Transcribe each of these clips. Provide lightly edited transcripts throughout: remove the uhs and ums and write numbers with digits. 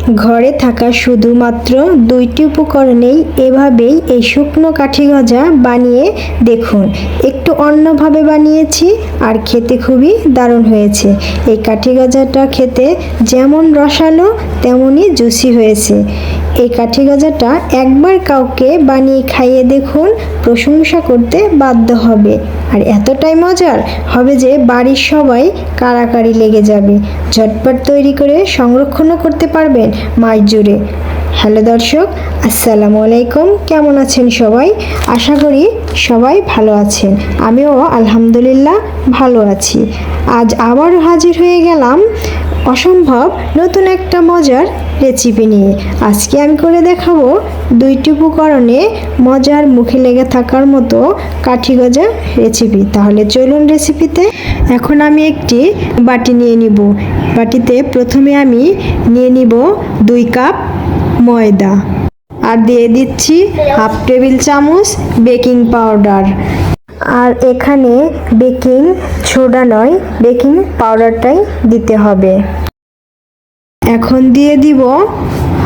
ঘরে থাকা শুধুমাত্র 2টি উপকরণেই এভাবেই এই শুকনো কাঠি গজা বানিয়ে দেখুন। একটু অন্যভাবে বানিয়েছি আর খেতে খুবই দারুণ হয়েছে। এই কাঠি গজাটা খেতে যেমন রসালো তেমনই জুসি হয়েছে। এই কাঠি গজাটা একবার কাউকে বানিয়ে খাইয়ে দেখুন, প্রশংসা করতে বাধ্য হবে। আর এতটাই মজার হবে যে বাড়ির সবাই কাড়াকাড়ি লেগে যাবে। ঝটপট তৈরি করে সংরক্ষণও করতে পারবেন মাস জুড়ে। হ্যালো দর্শক, আসসালামু আলাইকুম। কেমন আছেন সবাই? আশা করি সবাই ভালো আছেন। আমিও আলহামদুলিল্লাহ ভালো আছি। আজ আবারও হাজির হয়ে গেলাম অসম্ভব নতুন একটা মজার রেসিপি নিয়ে। আজকে আমি করে দেখাবো 2টি উপকরণে মজার, মুখে লেগে থাকার মতো কাঠি গজা রেসিপি। তাহলে চলুন রেসিপিতে। এখন আমি একটি বাটি নিয়ে নিব। বাটিতে প্রথমে আমি নিয়ে নিব 2 কাপ ময়দা আর দিয়ে দিচ্ছি হাফ টেবিল চামচ বেকিং পাউডার। আর এখানে বেকিং সোডা নয়, বেকিং পাউডারটাই দিতে হবে। এখন দিয়ে দিব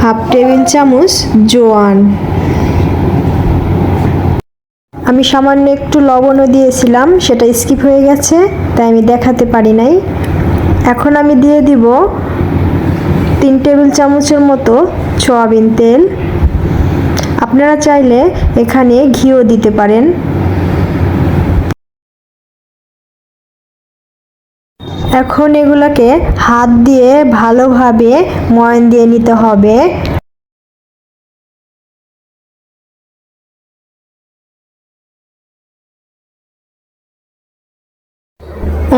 হাফ টেবিল চামচ জোয়ান। আমি সামান্য একটু লবণও দিয়েছিলাম, সেটা স্কিপ হয়ে গেছে, তাই আমি দেখাতে পারি নাই। এখন আমি দিয়ে দিব 3 টেবিল চামচের মতো সয়াবিন তেল। আপনারা চাইলে এখানে ঘিও দিতে পারেন। এখন এগুলোকে হাত দিয়ে ভালোভাবে ময়ান দিয়ে নিতে হবে।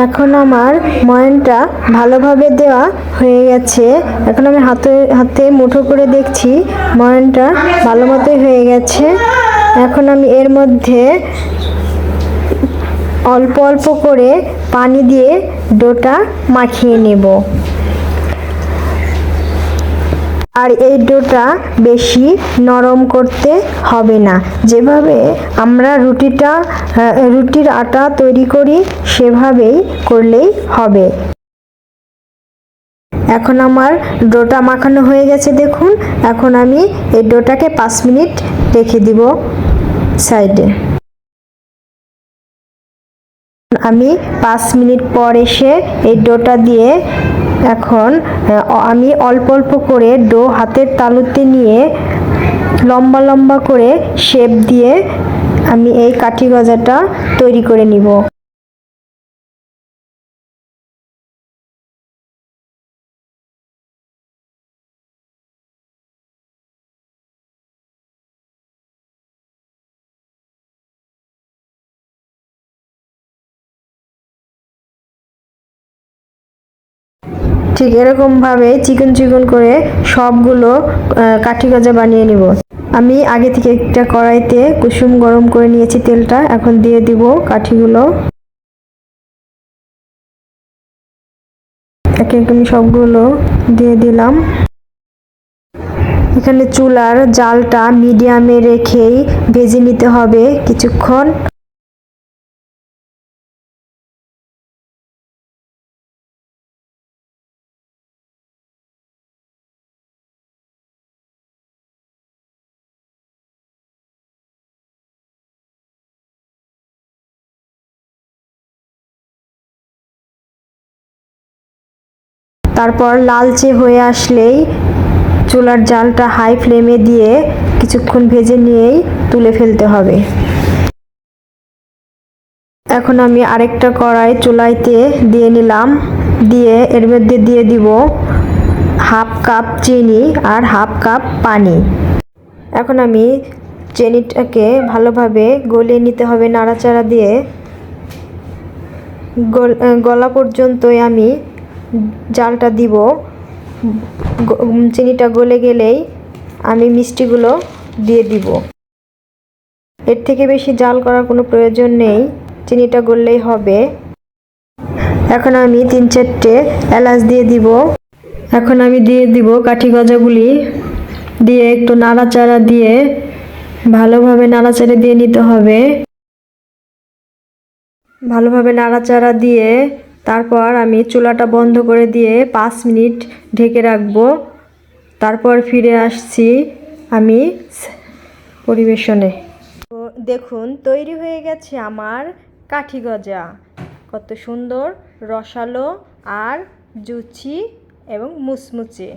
এখন আমার ময়ানটা ভালোভাবে দেওয়া হয়ে গেছে। এখন আমি হাতে মুঠো করে দেখছি ময়ানটা ভালো মতোই হয়ে গেছে। এখন আমি এর মধ্যে অল্প অল্প করে পানি দিয়ে ডোটা মাখিয়ে নেব। আর এই ডোটা বেশি নরম করতে হবে না। যেভাবে আমরা রুটির আটা তৈরি করি সেভাবেই করলেই হবে। এখন আমার ডোটা মাখানো হয়ে গেছে দেখুন। এখন আমি এই ডোটাকে 5 মিনিট রেখে দিব সাইডে। আমি 5 মিনিট পর এসে এই ডোটা দিয়ে এখন আমি অল্প অল্প করে ডো হাতের তালুতে নিয়ে লম্বা লম্বা করে শেপ দিয়ে আমি এই কাঠি গজাটা তৈরি করে নিব। ঠিক এরকম ভাবে চিকন চিকন করে সবগুলো কাঠি গজা বানিয়ে নিব। আমি আগে থেকে একটা কড়াইতে কুসুম গরম করে নিয়েছি তেলটা। এখন দিয়ে দিব কাঠিগুলো। একে একে আমি সবগুলো দিয়ে দিলাম। এখানে চুলার জালটা মিডিয়ামে রেখেই ভেজে নিতে হবে কিছুক্ষণ। তারপর লালচে হয়ে আসলেই চুলার জালটা হাই ফ্লেমে দিয়ে কিছুক্ষণ ভেজে নিয়েই তুলে ফেলতে হবে। এখন আমি আরেকটা কড়াই চুলাইতে দিয়ে নিলাম। দিয়ে এর মধ্যে দিয়ে দিব হাফ কাপ চিনি আর হাফ কাপ পানি। এখন আমি চিনিটাকে ভালোভাবে গলিয়ে নিতে হবে নাড়াচাড়া দিয়ে। গলা পর্যন্তই আমি জালটা দিব। চিনিটা গলে গেলেই আমি মিষ্টিগুলো দিয়ে দিব। এর থেকে বেশি জাল করার কোনো প্রয়োজন নেই, চিনিটা গললেই হবে। এখন আমি 3-4টে এলাচ দিয়ে দিব। এখন আমি দিয়ে দিব কাঠি গজাগুলি দিয়ে একটু নাড়াচাড়া দিয়ে ভালোভাবে নাড়াচাড়া দিয়ে নিতে হবে। ভালোভাবে নাড়াচাড়া দিয়ে তারপর আমি চুলাটা বন্ধ করে দিয়ে 5 মিনিট ঢেকে রাখবো। তারপর ফিরে আসছি আমি পরিবেশনে। তো দেখুন তৈরি হয়ে গেছে আমার কাঠি গজা, কত সুন্দর রসালো আর জুচি এবং মুচমুচে,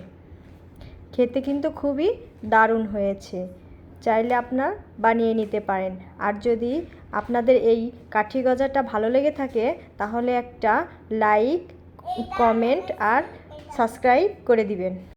খেতে কিন্তু খুবই দারুণ হয়েছে। চাইলে আপনার বানিয়ে নিতে পারেন। আর যদি আপনাদের এই কাঠি গজাটা ভালো লেগে থাকে তাহলে একটা লাইক, কমেন্ট আর সাবস্ক্রাইব করে দিবেন।